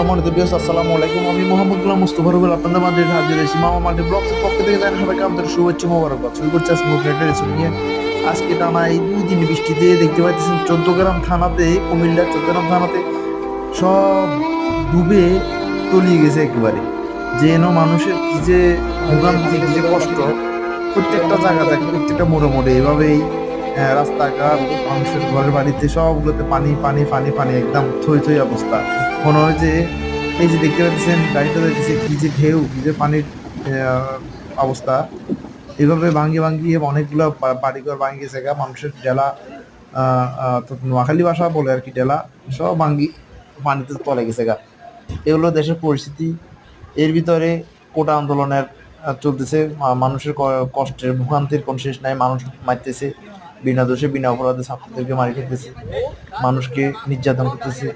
সম্মানিত ভিউয়ার্স, আসসালামু আলাইকুম। আমি মোহাম্মদ গোলাম মুস্তফা রুবেল আপনাদের মাঝে হাজির হয়েছি মামা মাল্টি ব্লগসের পক্ষ থেকে। জানেন সবাইকে আমাদের শুভেচ্ছা মোবারকবাদ। শুরু করছে আজকে নতুন একটা রেসিপি নিয়ে। আজকে টানা এই 2 দিন বৃষ্টিতে দেখতে পাচ্ছেন চৌদ্দগ্রাম থানাতে, কুমিল্লার চৌদ্দগ্রাম থানাতে সব ডুবে তলিয়ে গেছে একেবারে। যেন মানুষের কি যে ভোগান্তি, কি যে কষ্ট, প্রত্যেকটা জায়গা থেকে প্রত্যেকটা মোড়ে মোড়ে এভাবেই রাস্তাঘাট, মানুষের ঘরের বাড়িতে সবগুলোতে পানি পানি পানি পানি, একদম থই থই অবস্থা। মনে হয় যে এই যে দেখতে পাচ্ছেন গাড়িটা দেখতেছে কি যে ঢেউ, কি যে পানির অবস্থা। এভাবে ভাঙ্গিয়ে ভাঙ্গিয়ে অনেকগুলো বাড়িঘর ভাঙি গেছে গা, মানুষের ডেলা, তো নোয়াখালী ভাষা বলে আর কি, ডেলা সব ভাঙ্গি পানিতে তলে গেছে গা। এগুলো দেশের পরিস্থিতি। এর ভিতরে কোটা আন্দোলনের চলতেছে, মানুষের কষ্টের ভোগান্তির কোন শেষ নাই। মানুষ মারতেছে, বিনা দোষে বিনা অপরাধে ছাত্রদেরকে মারি ফেলতেছে, মানুষকে নির্যাতন করতেছে।